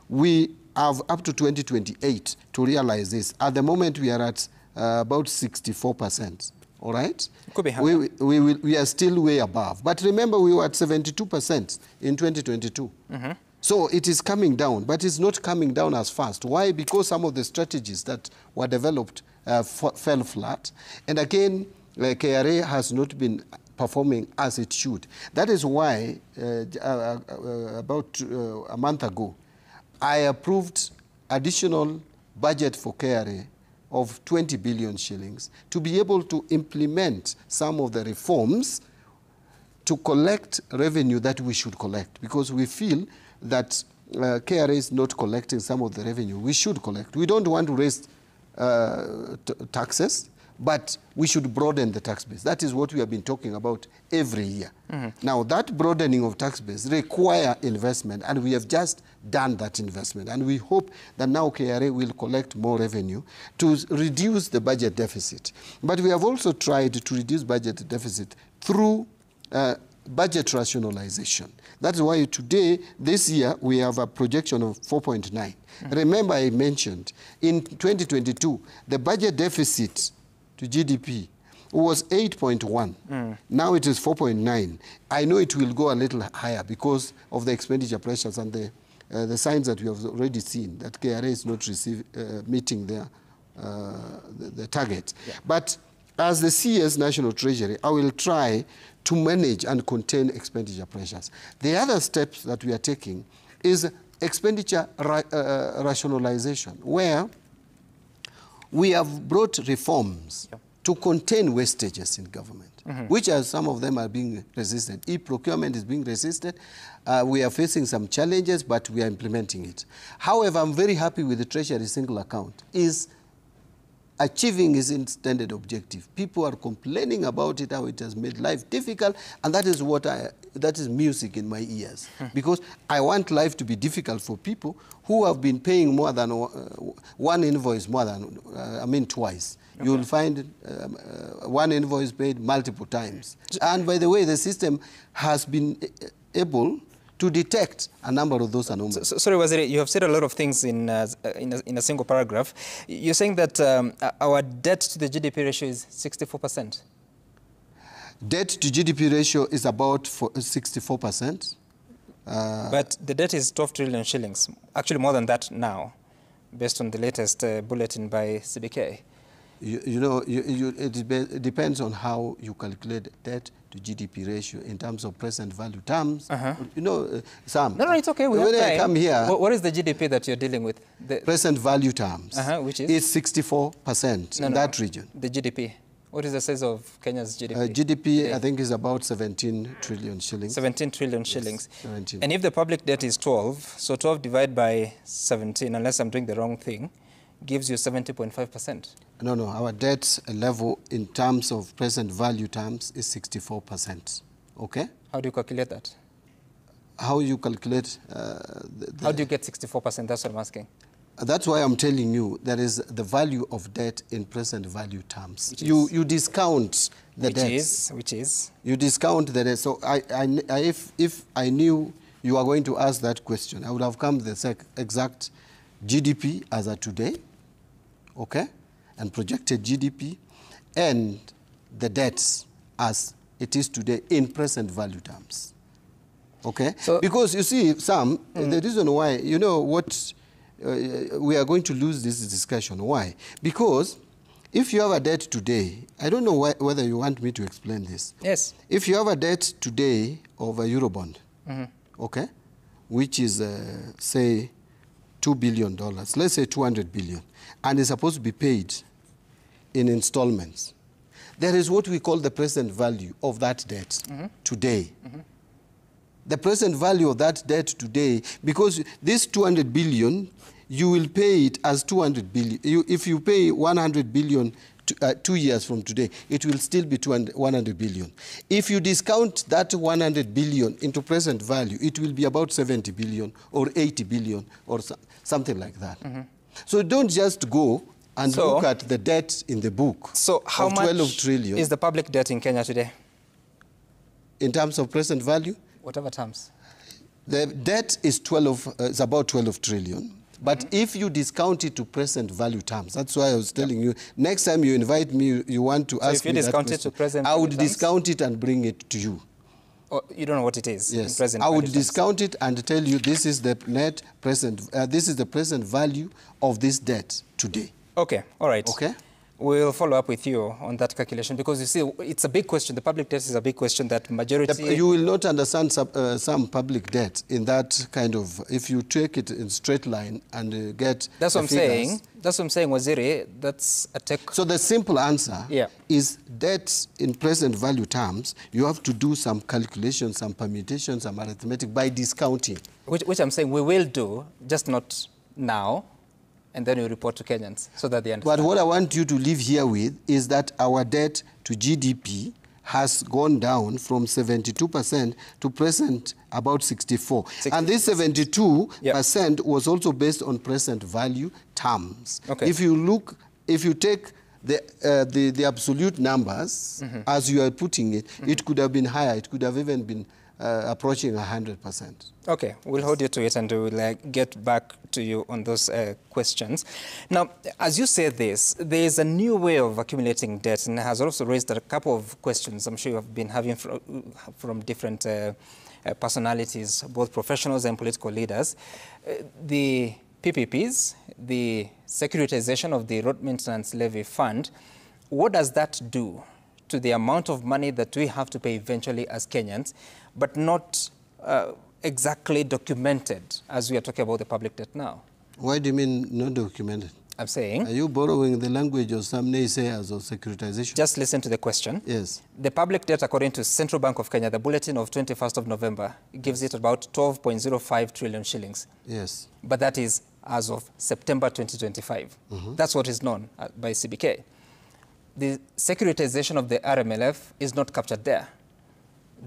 We have up to 2028 to realize this. At the moment, we are at about 64%. All right? Could be higher. We are still way above. But remember, we were at 72% in 2022. Mm-hmm. So it is coming down, but it's not coming down as fast. Why? Because some of the strategies that were developed fell flat. And again, KRA has not been performing as it should. That is why about a month ago, I approved additional budget for KRA of 20 billion shillings to be able to implement some of the reforms to collect revenue that we should collect, because we feel that KRA is not collecting some of the revenue we should collect. We don't want to raise taxes, but we should broaden the tax base. That is what we have been talking about every year. Mm-hmm. Now, that broadening of tax base requires investment, and we have just done that investment. And we hope that now KRA will collect more revenue to reduce the budget deficit. But we have also tried to reduce budget deficit through budget rationalization. That's why today, this year, we have a projection of 4.9. Mm-hmm. Remember, I mentioned, in 2022, the budget deficit to GDP was 8.1. Now it is 4.9. I know it will go a little higher because of the expenditure pressures and the signs that we have already seen that KRA is not meeting the target. Yeah. But as the CS National Treasury, I will try to manage and contain expenditure pressures. The other steps that we are taking is expenditure rationalization, where we have brought reforms to contain wastages in government, which are some of them are being resisted. E-procurement is being resisted. We are facing some challenges, but we are implementing it. However, I'm very happy with the Treasury single account is achieving its intended objective. People are complaining about it, how it has made life difficult, and that is that is music in my ears. Because I want life to be difficult for people who have been paying more than one invoice more than, twice. Okay. You will find one invoice paid multiple times. And by the way, the system has been able to detect a number of those anomalies. Sorry, Waziri, you have said a lot of things in a single paragraph. You're saying that our debt to the GDP ratio is 64%. Debt to GDP ratio is about 64%. But the debt is 12 trillion shillings, actually more than that now, based on the latest bulletin by CBK. It depends on how you calculate debt to GDP ratio in terms of present value terms. Sam. No, it's okay. We have time. I come here, what is the GDP that you're dealing with? The present value terms. Which is? It's 64% in that region. The GDP. What is the size of Kenya's GDP? GDP, I think, is about 17 trillion shillings. 17 trillion shillings. Yes, 17. And if the public debt is 12, so 12 divided by 17, unless I'm doing the wrong thing, gives you 70.5%. No, our debt level in terms of present value terms is 64%. Okay? How do you calculate that? How you calculate... How do you get 64%? That's what I'm asking. That's why I'm telling you there is the value of debt in present value terms. You discount the debt. Which is? You discount the debt. So if I knew you were going to ask that question, I would have come to the exact GDP as of today, okay, and projected GDP, and the debts as it is today in present value terms, okay? So, because you see, Sam, the reason why, we are going to lose this discussion. Why? Because if you have a debt today, I don't know whether you want me to explain this. Yes. If you have a debt today of a Eurobond, okay, which is, say, $2 billion, let's say 200 billion, and is supposed to be paid in installments, there is what we call the present value of that debt today. the present value of that debt today, because this 200 billion, you will pay it as 200 billion. If you pay 100 billion 2 years from today, it will still be 100 billion. If you discount that 100 billion into present value, it will be about 70 billion or 80 billion or something like that. So don't just go and look at the debt in the book. So how much 12 trillion is the public debt in Kenya today? In terms of present value? Whatever terms. The debt is about 12 trillion. But if you discount it to present value terms, that's why I was telling you, next time you invite me, you want to ask me that question. If you discount it to present value terms? I would discount it and bring it to you. Oh, you don't know what it is? Yes. In present I would value discount it and tell you this is the net present, this is the present value of this debt today. Okay, all right. Okay. We'll follow up with you on that calculation because you see, it's a big question. The public debt is a big question that majority... You will not understand some public debt in that kind of... If you take it in straight line and get That's what I'm saying. That's what I'm saying, Waziri. That's a tech... So the simple answer is debt in present value terms, you have to do some calculations, some permutations, some arithmetic by discounting. Which I'm saying we will do, just not now. And then you report to Kenyans so that they understand. But what I want you to leave here with is that our debt to GDP has gone down from 72% to present about 64. And this 72% was also based on present value terms. Okay. If you take the absolute numbers, as you are putting it, it could have been higher. It could have even been approaching 100%. Okay, we'll hold you to it and we'll get back to you on those questions. Now, as you say this, there is a new way of accumulating debt and has also raised a couple of questions I'm sure you have been having from different personalities, both professionals and political leaders. The PPPs, the securitization of the Road Maintenance Levy Fund, what does that do to the amount of money that we have to pay eventually as Kenyans, but not exactly documented as we are talking about the public debt now? Why do you mean not documented? I'm saying... Are you borrowing the language of some naysayers of securitization? Just listen to the question. Yes. The public debt, according to Central Bank of Kenya, the bulletin of 21st of November, gives it about 12.05 trillion shillings. Yes. But that is as of September 2025. That's what is known by CBK. The securitization of the RMLF is not captured there.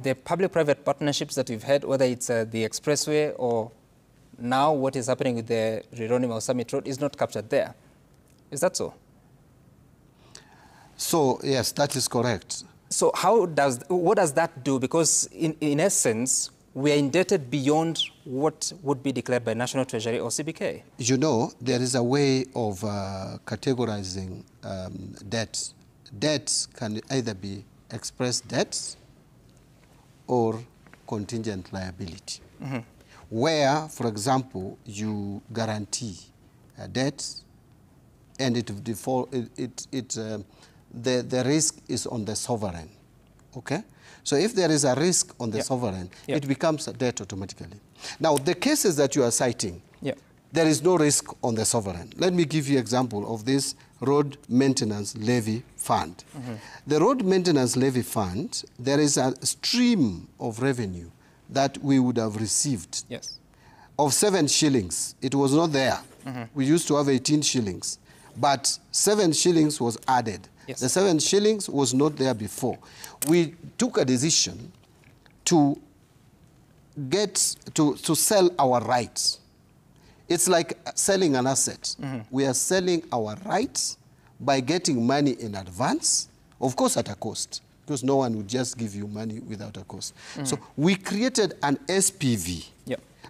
The public-private partnerships that we've had, whether it's the expressway or now what is happening with the Rironi Summit Road, is not captured there. Is that so? So, yes, that is correct. So what does that do? Because in essence, we are indebted beyond what would be declared by National Treasury or CBK. You know, there is a way of categorizing debts. Debts can either be express debts or contingent liability, where, for example, you guarantee a debt and the risk is on the sovereign, okay? So if there is a risk on the sovereign, it becomes a debt automatically. Now, the cases that you are citing, there is no risk on the sovereign. Let me give you an example of this Road Maintenance Levy Fund. The Road Maintenance Levy Fund, there is a stream of revenue that we would have received of 7 shillings. It was not there. We used to have 18 shillings, but 7 shillings was added. The 7 shillings was not there before. We took a decision to sell our rights. It's like selling an asset. We are selling our rights by getting money in advance, of course at a cost, because no one would just give you money without a cost. So we created an SPV,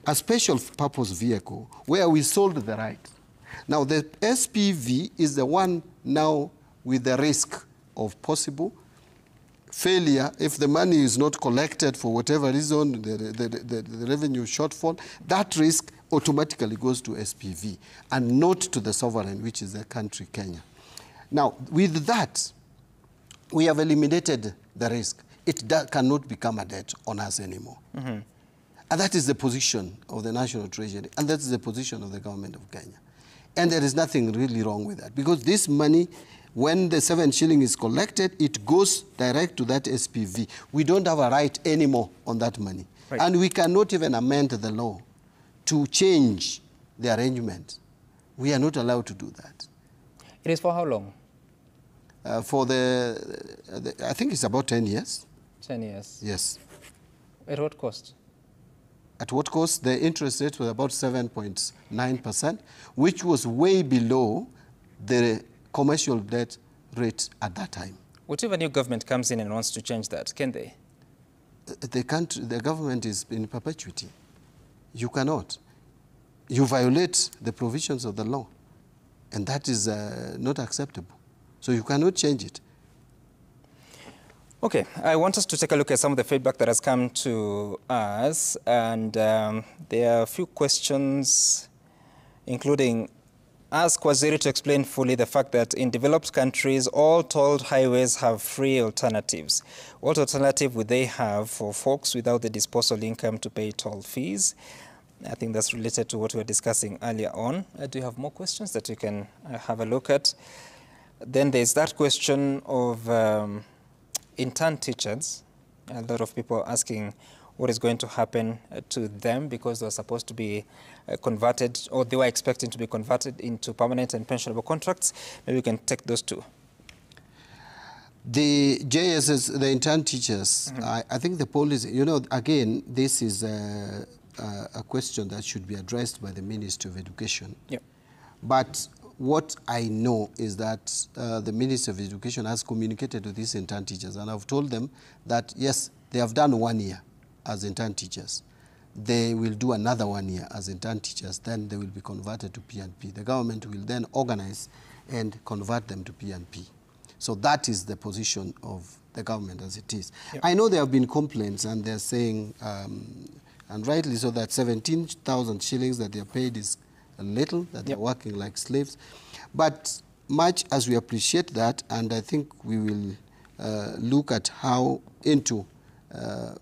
a special purpose vehicle, where we sold the right. Now the SPV is the one now with the risk of possible failure. If the money is not collected for whatever reason, the revenue shortfall, that risk automatically goes to SPV and not to the sovereign, which is the country Kenya. Now, with that, we have eliminated the risk. It cannot become a debt on us anymore. And that is the position of the National Treasury, and that is the position of the government of Kenya. And there is nothing really wrong with that, because this money, when the 7 shilling is collected, it goes direct to that SPV. We don't have a right anymore on that money. Right. And we cannot even amend the law to change the arrangement. We are not allowed to do that. It is for how long? For I think it's about 10 years. 10 years. Yes. At what cost? At what cost? The interest rate was about 7.9%, which was way below the commercial debt rate at that time. Whatever new government comes in and wants to change that, can they? The government is in perpetuity. You cannot. You violate the provisions of the law, and that is not acceptable. So you cannot change it. Okay, I want us to take a look at some of the feedback that has come to us, and there are a few questions, including ask Waziri to explain fully the fact that in developed countries, all tolled highways have free alternatives. What alternative would they have for folks without the disposable income to pay toll fees? I think that's related to what we were discussing earlier on. Do you have more questions that you can have a look at? Then there's that question of intern teachers. A lot of people are asking what is going to happen to them because they were supposed to be converted, or they were expecting to be converted into permanent and pensionable contracts. Maybe we can take those two. The JSS, the intern teachers, I think the policy, you know, again, this is a question that should be addressed by the Ministry of Education. Yep. But what I know is that the Ministry of Education has communicated with these intern teachers, and I've told them that, yes, they have done 1 year as intern teachers. They will do another 1 year as intern teachers, then they will be converted to P&P. The government will then organize and convert them to P&P. So that is the position of the government as it is. Yep. I know there have been complaints, and they're saying, and rightly so, that 17,000 shillings that they're paid is a little, that they're working like slaves. But much as we appreciate that, and I think we will look at how into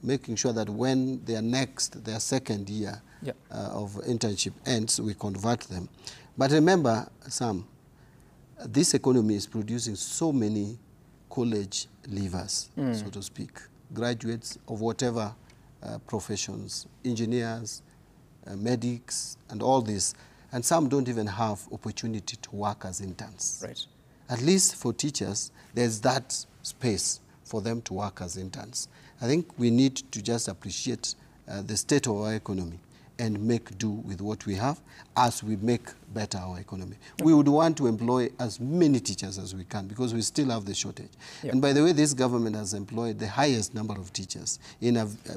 making sure that when their second year of internship ends, we convert them. But remember, Sam, this economy is producing so many college leavers, so to speak, graduates of whatever professions, engineers, medics, and all this. And some don't even have opportunity to work as interns. Right. At least for teachers, there's that space for them to work as interns. I think we need to just appreciate the state of our economy and make do with what we have as we make better our economy. We would want to employ as many teachers as we can because we still have the shortage. And by the way, this government has employed the highest number of teachers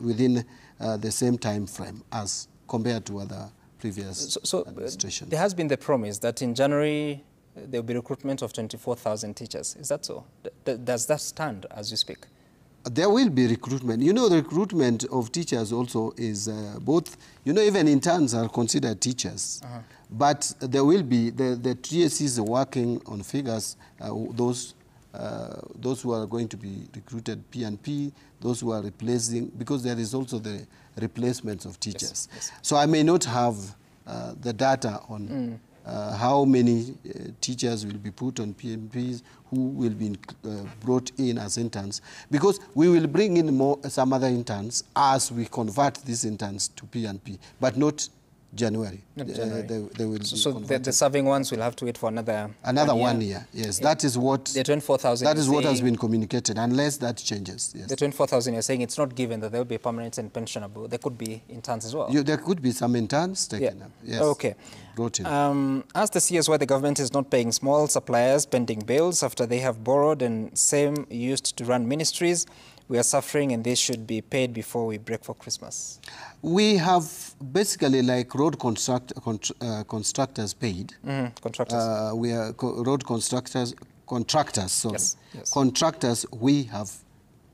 within the same time frame as compared to other previous administrations. There has been the promise that in January there will be recruitment of 24,000 teachers. Is that so? Does that stand as you speak? There will be recruitment. You know, the recruitment of teachers also is both, you know, even interns are considered teachers. But there will be, the TSCs are working on figures, those who are going to be recruited P&P, those who are replacing, because there is also the replacements of teachers. Yes. So I may not have the data on how many teachers will be put on P&Ps, who will be brought in as interns, because we will bring in some other interns as we convert these interns to P&P, but not January. They will so the serving ones will have to wait for another 1 year. Yes, that is what the 24,000. That is what has been communicated, unless that changes. Yes. The 24,000. You're saying it's not given that there will be permanent and pensionable. There could be interns as well. There could be some interns taken up. Yes. Okay. Brought in. Ask the CS why the government is not paying small suppliers pending bills after they have borrowed and same used to run ministries. We are suffering, and they should be paid before we break for Christmas. We have basically like road constructors paid. Contractors. We are road contractors, sorry. Yes. Contractors, we have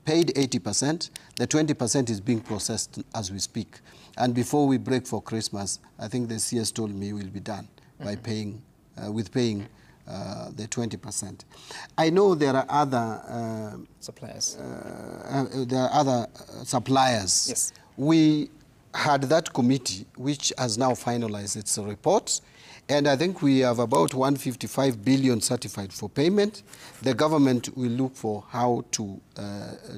paid 80%. The 20% is being processed as we speak. And before we break for Christmas, I think the CS told me we'll be done by paying, the 20%. I know there are other suppliers. Yes. We had that committee which has now finalized its report, And I think we have about 155 billion certified for payment. The government will look for how to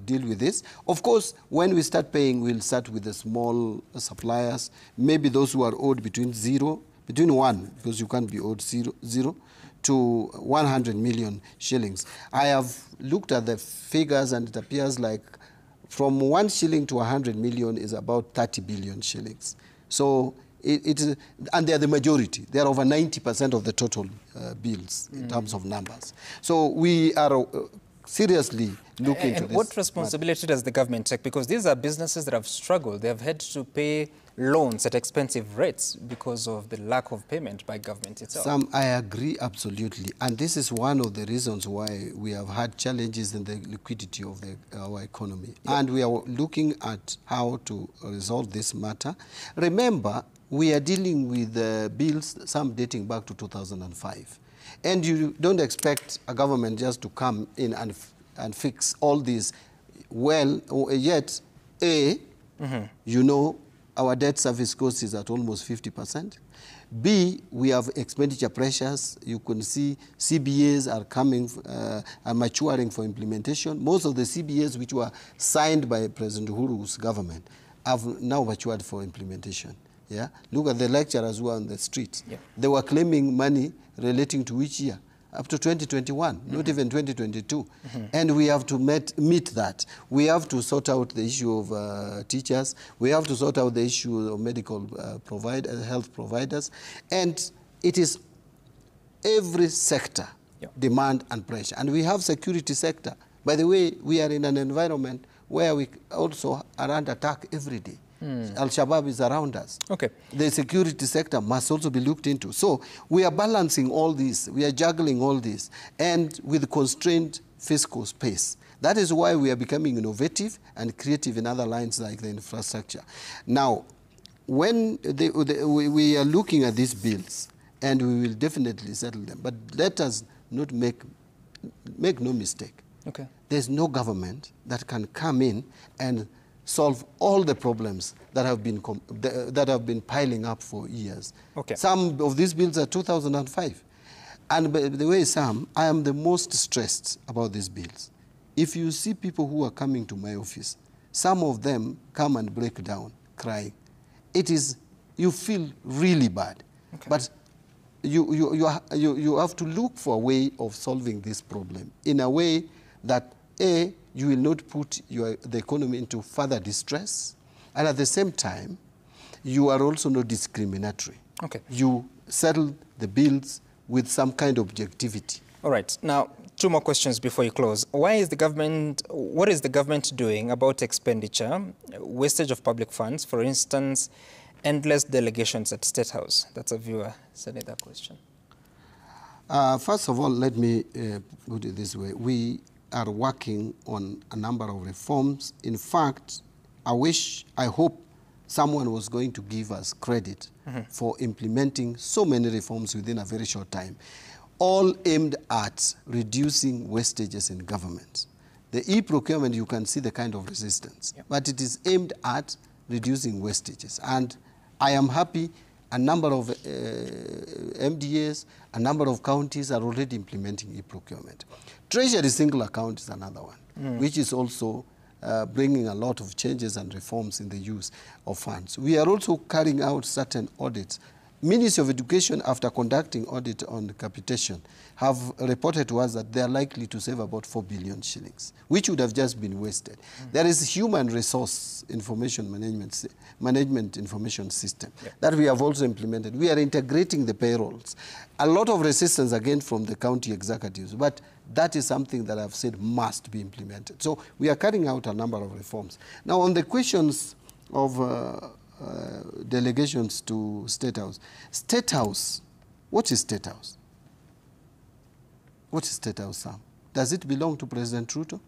deal with this. Of course, when we start paying, we'll start with the small suppliers, maybe those who are owed between 1, because you can't be owed zero, to 100 million shillings. I have looked at the figures, and it appears like from 1 shilling to 100 million is about 30 billion shillings. So it is, and they are the majority. They are over 90% of the total bills in terms of numbers. So we are seriously looking into this. What responsibility does the government take? Because these are businesses that have struggled. They have had to pay loans at expensive rates because of the lack of payment by government itself. Sam, I agree absolutely. And this is one of the reasons why we have had challenges in the liquidity of our economy. Yep. And we are looking at how to resolve this matter. Remember, we are dealing with bills, some dating back to 2005. And you don't expect a government just to come in and fix all these. Well, yet, you know, our debt service cost is at almost 50%. B, we have expenditure pressures. You can see CBAs are coming, are maturing for implementation. Most of the CBAs which were signed by President Uhuru's government have now matured for implementation. Yeah? Look at the lecturers who are on the streets. Yeah. They were claiming money relating to which year? Up to 2021, not even 2022. And we have to meet that. We have to sort out the issue of teachers. We have to sort out the issue of medical health providers. And it is every sector, demand and pressure. And we have security sector. By the way, we are in an environment where we also are under attack every day. Al-Shabaab is around us. Okay. The security sector must also be looked into. So we are balancing all this. We are juggling all this. And with constrained fiscal space. That is why we are becoming innovative and creative in other lines like the infrastructure. Now, when we are looking at these bills, and we will definitely settle them, but let us not make no mistake. Okay. There's no government that can come in and solve all the problems that have been piling up for years. Okay. Some of these bills are 2005. And by the way, Sam, I am the most stressed about these bills. If you see people who are coming to my office, some of them come and break down, crying. You feel really bad. Okay. But you have to look for a way of solving this problem in a way that, A, you will not put the economy into further distress, and at the same time, you are also not discriminatory. Okay. You settle the bills with some kind of objectivity. All right. Now, 2 more questions before you close. What is the government doing about expenditure, wastage of public funds, for instance, endless delegations at State House? That's a viewer sending that question. First of all, let me put it this way. We are working on a number of reforms. In fact, I hope someone was going to give us credit for implementing so many reforms within a very short time, all aimed at reducing wastages in government. The e-procurement, you can see the kind of resistance, but it is aimed at reducing wastages. And I am happy a number of MDAs, a number of counties are already implementing e-procurement. Treasury single account is another one, which is also bringing a lot of changes and reforms in the use of funds. We are also carrying out certain audits. Ministry of Education, after conducting audit on capitation, have reported to us that they are likely to save about 4 billion shillings, which would have just been wasted. There is human resource information management information system that we have also implemented. We are integrating the payrolls. A lot of resistance again from the county executives, but that is something that I've said must be implemented. So we are carrying out a number of reforms. Now, on the questions of delegations to State House. State House, what is State House? What is State House, Sam? Does it belong to President Ruto?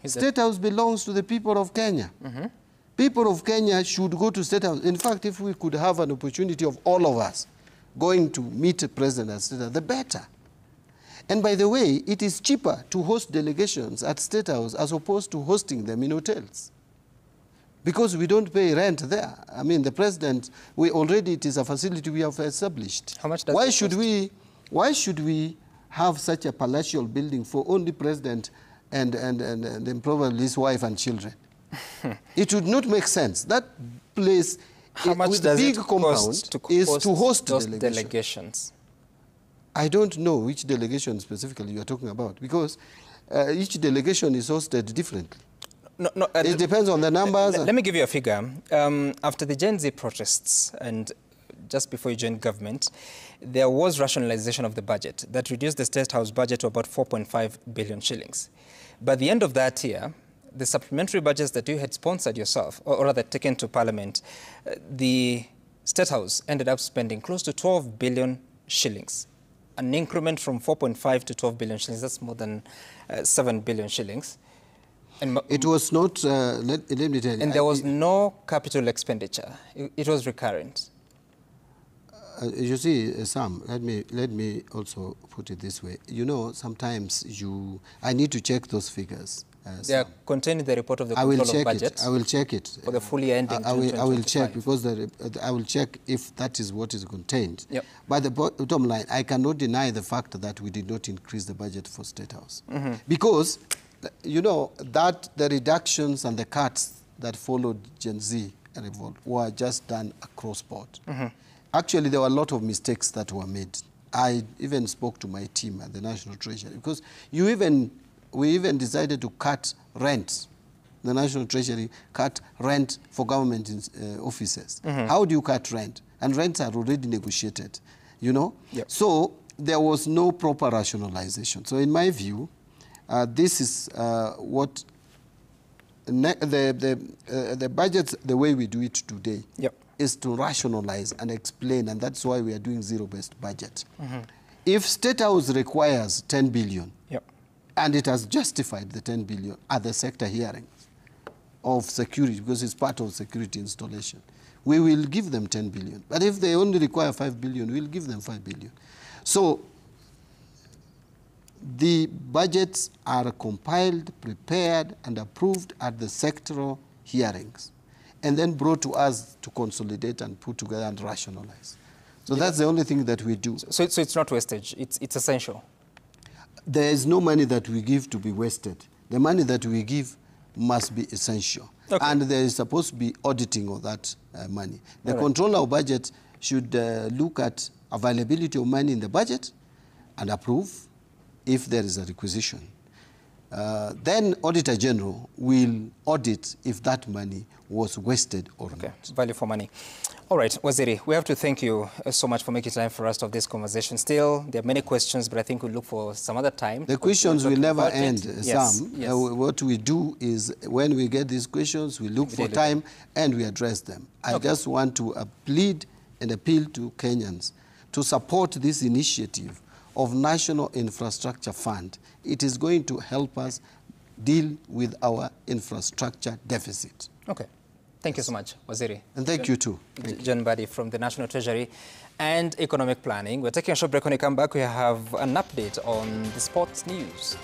State House belongs to the people of Kenya. People of Kenya should go to State House. In fact, if we could have an opportunity of all of us going to meet the President at State House, the better. And by the way, it is cheaper to host delegations at State House as opposed to hosting them in hotels. Because we don't pay rent there. I mean, the president, it is a facility we have established. How much does Why should we have such a palatial building for only president and then probably his wife and children? It would not make sense. That place How much with does big it compound cost is to host those delegations. I don't know which delegation specifically you are talking about, because each delegation is hosted differently. No, it depends on the numbers. Let me give you a figure. After the Gen Z protests and just before you joined government, there was rationalization of the budget that reduced the State House budget to about 4.5 billion shillings. By the end of that year, the supplementary budgets that you had sponsored yourself, or rather taken to Parliament, the State House ended up spending close to 12 billion shillings. An increment from 4.5 to 12 billion shillings, that's more than 7 billion shillings. And it was not, let me tell you. And there was no capital expenditure. It was recurrent. You see, Sam, let me also put it this way. You know, sometimes I need to check those figures. They are contained in the report of the control of budget. I will check it. For the full year ending I will check, because I will check if that is what is contained. Yep. But the bottom line, I cannot deny the fact that we did not increase the budget for State House. Because, you know, that the reductions and the cuts that followed Gen Z and Revolt were just done across board. Actually, there were a lot of mistakes that were made. I even spoke to my team at the National Treasury, because we even decided to cut rent. The National Treasury cut rent for government offices. How do you cut rent? And rents are already negotiated, you know? Yep. So there was no proper rationalization. So in my view, this is what the budgets, the way we do it today, is to rationalize and explain, and that's why we are doing zero-based budget. If State House requires 10 billion, and it has justified the 10 billion at the sector hearings of security, because it's part of security installation, we will give them 10 billion. But if they only require 5 billion, we'll give them 5 billion. So the budgets are compiled, prepared, and approved at the sectoral hearings, and then brought to us to consolidate and put together and rationalize. So that's the only thing that we do. So it's not wastage, it's essential. There is no money that we give to be wasted. The money that we give must be essential. And there is supposed to be auditing of that money. The controller of budget should look at availability of money in the budget and approve if there is a requisition. Then Auditor General will audit if that money was wasted or not. Value for money. All right, Waziri, we have to thank you so much for making time for us to have this conversation. Still, there are many questions, but I think we'll look for some other time. The questions will never end, Sam. Yes. What we do is, when we get these questions, we look for time and we address them. I just want to plead and appeal to Kenyans to support this initiative of National Infrastructure Fund. It is going to help us deal with our infrastructure deficit. Okay. Thank you so much, Waziri. And thank you too. John MBADI from the National Treasury and Economic Planning. We're taking a short break. When we come back, we have an update on the sports news.